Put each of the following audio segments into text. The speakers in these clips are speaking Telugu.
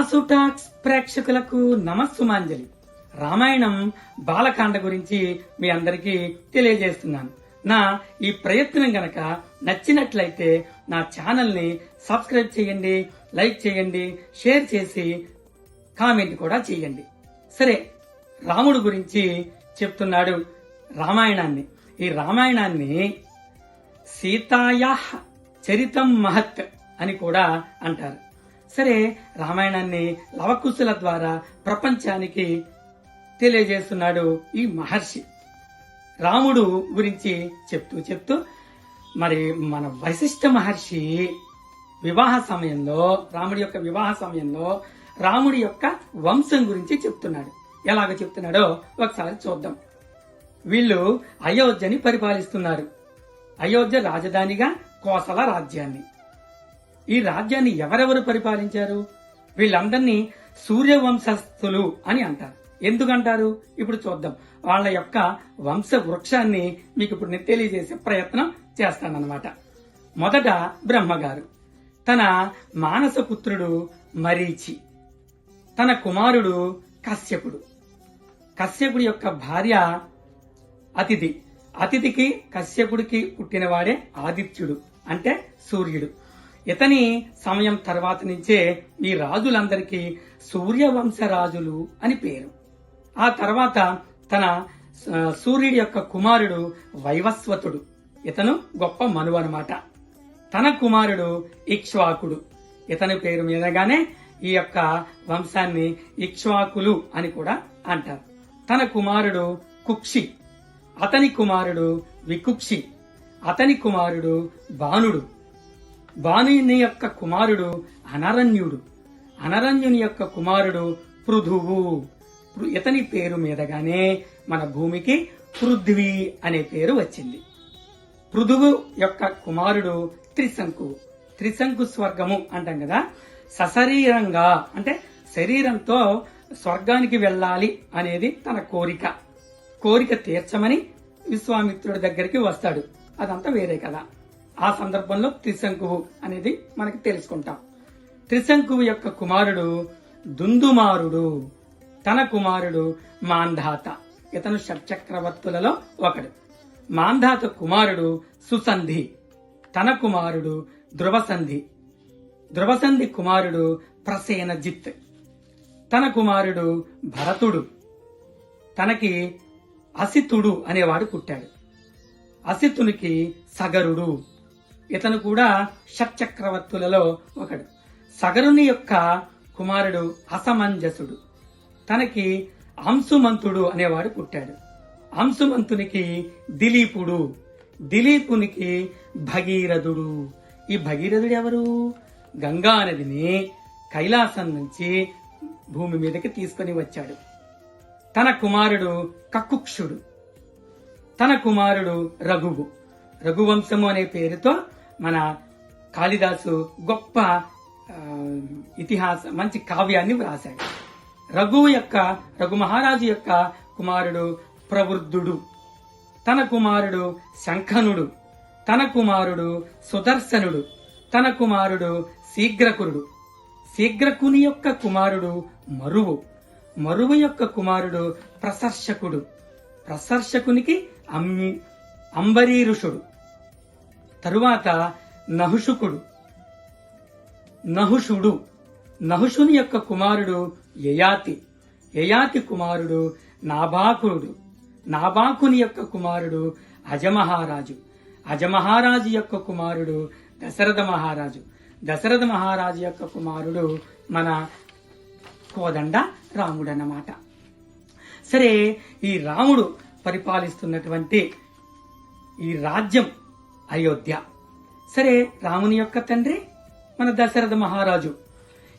వాసు టాక్స్ ప్రేక్షకులకు నమస్సుమాంజలి. రామాయణం బాలకాండ గురించి మీ అందరికీ తెలియజేస్తున్నాను. నా ఈ ప్రయత్నం గనక నచ్చినట్లయితే నా ఛానల్ ని సబ్స్క్రైబ్ చేయండి, లైక్ చేయండి, షేర్ చేసి కామెంట్ కూడా చేయండి. సరే, రాముడు గురించి చెప్తున్నాడు రామాయణాన్ని. ఈ రామాయణాన్ని సీతాయా చరితం మహత్ అని కూడా అంటారు. సరే, రామాయణాన్ని లవకుశుల ద్వారా ప్రపంచానికి తెలియజేస్తున్నాడు ఈ మహర్షి. రాముడు గురించి చెప్తూ మరి మన వశిష్ఠ మహర్షి రాముడి యొక్క వివాహ సమయంలో రాముడి యొక్క వంశం గురించి చెప్తున్నాడు. ఎలాగ చెప్తున్నాడో ఒకసారి చూద్దాం. వీళ్ళు అయోధ్యని పరిపాలిస్తున్నారు. అయోధ్య రాజధానిగా కోసల రాజ్యాన్ని. ఈ రాజ్యాన్ని ఎవరెవరు పరిపాలించారు? వీళ్ళందరినీ సూర్యవంశస్థులు అని అంటారు. ఎందుకంటారు ఇప్పుడు చూద్దాం. వాళ్ళ యొక్క వంశ వృక్షాన్ని మీకు ఇప్పుడు నేను తెలియజేసే ప్రయత్నం చేస్తానన్నమాట. మొదట బ్రహ్మగారు, తన మానసపుత్రుడు మరీచి, తన కుమారుడు కశ్యపుడు. కశ్యపుడి యొక్క భార్య అతిథి. అతిథికి కశ్యపుడికి పుట్టినవాడే ఆదిత్యుడు, అంటే సూర్యుడు. ఇతని సమయం తర్వాత నుంచే ఈ రాజులందరికీ సూర్యవంశ రాజులు అని పేరు. ఆ తర్వాత తన సూర్యుడి యొక్క కుమారుడు వైవస్వతుడు. ఇతను గొప్ప మనువు అన్నమాట. తన కుమారుడు ఇక్ష్వాకుడు. ఇతని పేరు మీదగానే ఈ యొక్క వంశాన్ని ఇక్ష్వాకులు అని కూడా అంటారు. తన కుమారుడు కుక్షి. అతని కుమారుడు వికుక్షి. అతని కుమారుడు బాణుడు. బాణుని యొక్క కుమారుడు అనరణ్యుడు. అనరణ్యుని యొక్క కుమారుడు పృథువు. ఇతని పేరు మీదగానే మన భూమికి పృథ్వీ అనే పేరు వచ్చింది. పృథువు యొక్క కుమారుడు త్రిశంకువు. త్రిశంకు స్వర్గము అంటాం కదా. సశరీరంగా అంటే శరీరంతో స్వర్గానికి వెళ్ళాలి అనేది తన కోరిక తీర్చమని విశ్వామిత్రుడి దగ్గరికి వస్తాడు. అదంతా వేరే కదా. ఆ సందర్భంలో త్రిశంకువు అనేది మనకి తెలుసుకుంటాం. త్రిశంకువు యొక్క కుమారుడు దుందుమారుడు. తన కుమారుడు మాంధాత. ఇతను షట్చక్రవర్తులలో ఒకడు. మాంధాత కుమారుడు సుసంధి. తన కుమారుడు ధ్రువసంధి. ధ్రువసంధి కుమారుడు ప్రసేనజిత్. తన కుమారుడు భరతుడు. తనకి అసితుడు అనేవాడు పుట్టాడు. అసితునికి సగరుడు. ఇతను కూడా షట్చక్రవర్తులలో ఒకడు. సగరుని యొక్క కుమారుడు అసమంజసుడు. తనకి అంశుమంతుడు అనేవాడు పుట్టాడు. అంశుమంతునికి దిలీపుడు. దిలీపునికి భగీరథుడు. ఈ భగీరథుడు ఎవరు? గంగా నదిని కైలాసం నుంచి భూమి మీదకి తీసుకుని వచ్చాడు. తన కుమారుడు కకుక్షుడు. తన కుమారుడు రఘువు. రఘువంశము అనే పేరుతో మన కాళిదాసు గొప్ప మంచి కావ్యాన్ని వ్రాశాడు. రఘు మహారాజు యొక్క కుమారుడు ప్రవృద్ధుడు. తన కుమారుడు శంఖనుడు. తన కుమారుడు సుదర్శనుడు. తన కుమారుడు శీఘ్రకురుడు. శీఘ్రకుని యొక్క కుమారుడు మరువు. మరువు యొక్క కుమారుడు ప్రసర్శకుడు. ప్రసర్శకునికి అంబరీరుషుడు. తరువాత నహుషుడు. నహుషుని యొక్క కుమారుడు యయాతి. యయాతి కుమారుడు నాభాకుడు. నాభాకుని యొక్క కుమారుడు అజమహారాజు. అజమహారాజు యొక్క కుమారుడు దశరథ మహారాజు. దశరథ మహారాజు యొక్క కుమారుడు మన కోదండ రాముడు అన్నమాట. సరే, ఈ రాముడు పరిపాలిస్తున్నటువంటి ఈ రాజ్యం అయోధ్య. సరే, రాముని యొక్క తండ్రి మన దశరథ మహారాజు.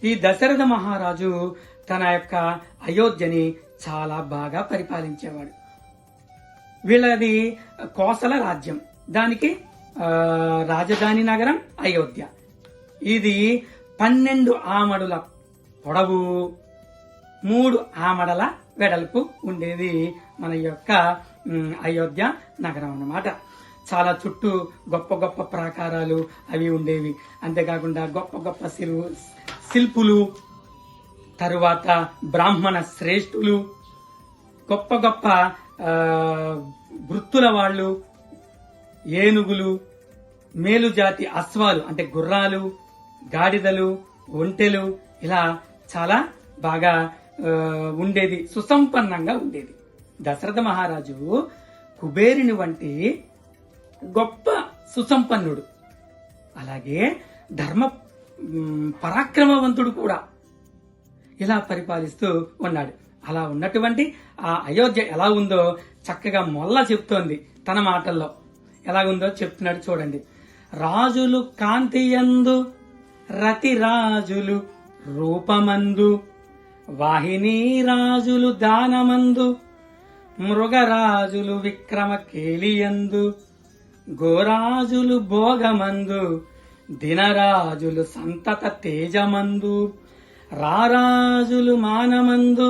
ఈ దశరథ మహారాజు తన యొక్క అయోధ్యని చాలా బాగా పరిపాలించేవాడు. వీళ్ళది కోసల రాజ్యం. దానికి రాజధాని నగరం అయోధ్య. ఇది 12 ఆమడుల పొడవు, 3 ఆమడల వెడల్పు ఉండేది మన యొక్క అయోధ్య నగరం అన్నమాట. చాలా చుట్టూ గొప్ప గొప్ప ప్రాకారాలు అవి ఉండేవి. అంతేకాకుండా గొప్ప గొప్ప శిల్పులు, తరువాత బ్రాహ్మణ శ్రేష్ఠులు, గొప్ప గొప్ప వృత్తుల వాళ్ళు, ఏనుగులు, మేలుజాతి అశ్వాలు అంటే గుర్రాలు, గాడిదలు, ఒంటెలు, ఇలా చాలా బాగా ఉండేది, సుసంపన్నంగా ఉండేది. దశరథ మహారాజు కుబేరుని వంటి గొప్ప సుసంపన్నుడు, అలాగే ధర్మ పరాక్రమవంతుడు కూడా ఇలా పరిపాలిస్తూ ఉన్నాడు. అలా ఉన్నటువంటి ఆ అయోధ్య ఎలా ఉందో చక్కగా మొల్ల చెప్తోంది తన మాటల్లో. ఎలాగుందో చెప్తున్నాడు చూడండి. రాజులు కాంతియందు, రతి రాజులు రూపమందు, వాహినీ రాజులు దానమందు, మృగరాజులు విక్రమ కేలియందు, గోరాజులు భోగమందు, దినరాజులు సంతత తేజమందు, రారాజులు మానమందు,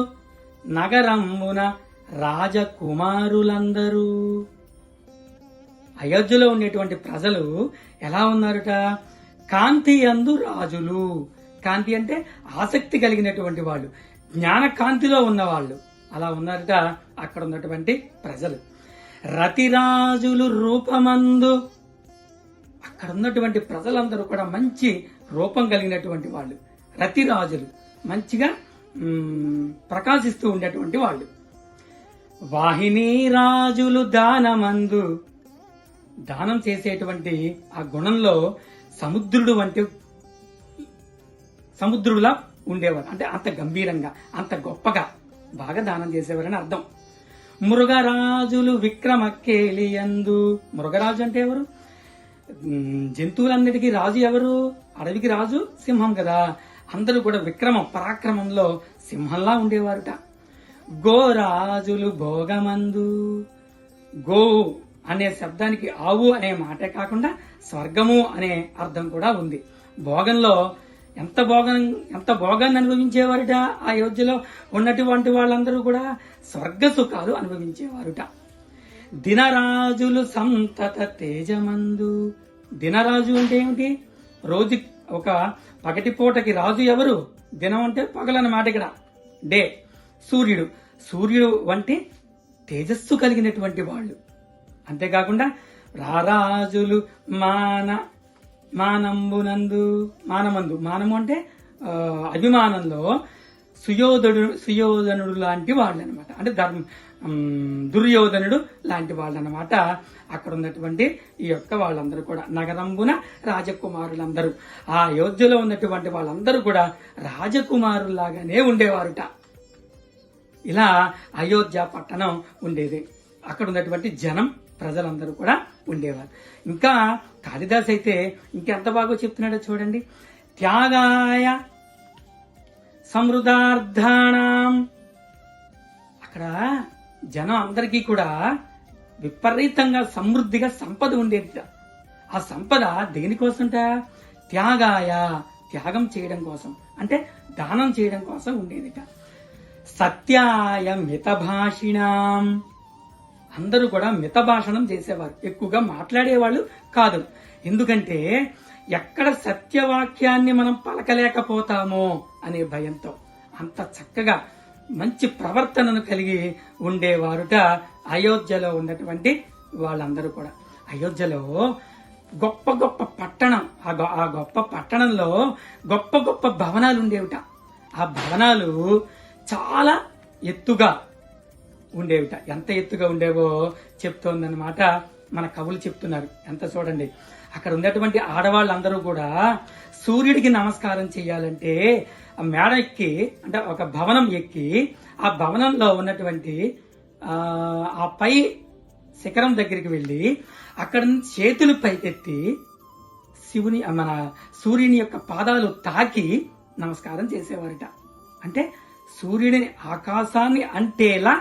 నగరమ్మున రాజకుమారులందరూ. అయోధ్యలో ఉండేటువంటి ప్రజలు ఎలా ఉన్నారుట? కాంతి యందు రాజులు. కాంతి అంటే ఆసక్తి కలిగినటువంటి వాళ్ళు, జ్ఞాన కాంతిలో ఉన్నవాళ్ళు అలా ఉన్నారట అక్కడ ఉన్నటువంటి ప్రజలు. రతిరాజులు రూపమందు, అక్కడ ఉన్నటువంటి ప్రజలందరూ కూడా మంచి రూపం కలిగినటువంటి వాళ్ళు. రతిరాజులు మంచిగా ప్రకాశిస్తూ ఉండేటువంటి వాళ్ళు. వాహినీ రాజులు దానమందు, దానం చేసేటువంటి ఆ గుణంలో సముద్రుడులా ఉండేవారు. అంటే అంత గంభీరంగా, అంత గొప్పగా బాగా దానం చేసేవారని అర్థం. మృగరాజులు విక్రమకేలియందు. మృగరాజు అంటే ఎవరు? జంతువులన్నిటికీ రాజు ఎవరు? అడవికి రాజు సింహం కదా. అందరూ కూడా విక్రమం, పరాక్రమంలో సింహంలా ఉండేవారుట. గోరాజులు భోగమందు. గో అనే శబ్దానికి ఆవు అనే మాటే కాకుండా స్వర్గము అనే అర్థం కూడా ఉంది. భోగంలో ఎంత భోగాన్ని అనుభవించేవారుట ఆ అయోధ్యలో ఉన్నటువంటి వాళ్ళందరూ కూడా స్వర్గ సుఖాలు అనుభవించేవారుట. దినరాజులు సంతత తేజమందు. దినరాజు అంటే ఏమిటి? రోజు ఒక పగటిపూటకి రాజు ఎవరు? దినం అంటే పగలన్నమాట. ఇక్కడ డే, సూర్యుడు వంటి తేజస్సు కలిగినటువంటి వాళ్ళు. అంతేకాకుండా రారాజులు మానమందు. మానము అంటే అభిమానంలో సుయోధనుడు లాంటి వాళ్ళు అనమాట. అంటే దుర్యోధనుడు లాంటి వాళ్ళు అనమాట. అక్కడ ఉన్నటువంటి ఈ యొక్క వాళ్ళందరూ కూడా నగరంబున రాజకుమారులందరూ, ఆ అయోధ్యలో ఉన్నటువంటి వాళ్ళందరూ కూడా రాజకుమారులాగానే ఉండేవారుట. ఇలా అయోధ్య పట్టణం ఉండేది. అక్కడ ఉన్నటువంటి జనం, ప్రజలందరూ కూడా ఉండేవారు. ఇంకా కాళిదాస్ అయితే ఇంకెంత బాగా చెప్తున్నాడో చూడండి. త్యాగాయ సమృద్ధార్థానాం. అక్కడ జనం అందరికీ కూడా విపరీతంగా సమృద్ధిగా సంపద ఉండేది. ఆ సంపద దేనికోసంట? త్యాగాయ, త్యాగం చేయడం కోసం, అంటే దానం చేయడం కోసం ఉండేదిట. సత్యాయ మితభాషిణాం. అందరూ కూడా మితభాషణం చేసేవారు, ఎక్కువగా మాట్లాడేవాళ్ళు కాదు. ఎందుకంటే ఎక్కడ సత్యవాక్యాన్ని మనం పలకలేకపోతామో అనే భయంతో అంత చక్కగా మంచి ప్రవర్తనను కలిగి ఉండేవారుట అయోధ్యలో ఉన్నటువంటి వాళ్ళందరూ కూడా. అయోధ్యలో గొప్ప గొప్ప పట్టణం, ఆ గొప్ప పట్టణంలో గొప్ప గొప్ప భవనాలు ఉండేవిట. ఆ భవనాలు చాలా ఎత్తుగా ఉండేవిట. ఎంత ఎత్తుగా ఉండేవో చెప్తోందన్నమాట మన కవులు చెప్తున్నారు. ఎంత చూడండి, అక్కడ ఉన్నటువంటి ఆడవాళ్ళందరూ కూడా సూర్యుడికి నమస్కారం చేయాలంటే ఆ మేడ ఎక్కి, అంటే ఒక భవనం ఎక్కి, ఆ భవనంలో ఉన్నటువంటి ఆ పై శిఖరం దగ్గరికి వెళ్లి అక్కడ చేతులు పైకెత్తి మన సూర్యుని యొక్క పాదాలు తాకి నమస్కారం చేసేవారట. అంటే సూర్యుడిని ఆకాశాన్ని అంటేలా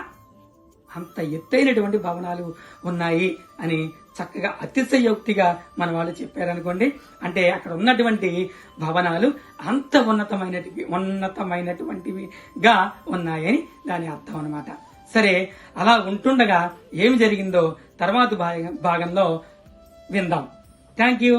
అంత ఎత్తైనటువంటి భవనాలు ఉన్నాయి అని చక్కగా అతిశయోక్తిగా మన వాళ్ళు చెప్పారనుకోండి. అంటే అక్కడ ఉన్నటువంటి భవనాలు అంత ఉన్నతమైనటువంటివిగా ఉన్నాయని దాని అర్థం అన్నమాట. సరే, అలా ఉంటుండగా ఏమి జరిగిందో తర్వాత భాగంలో విందాం. Thank you.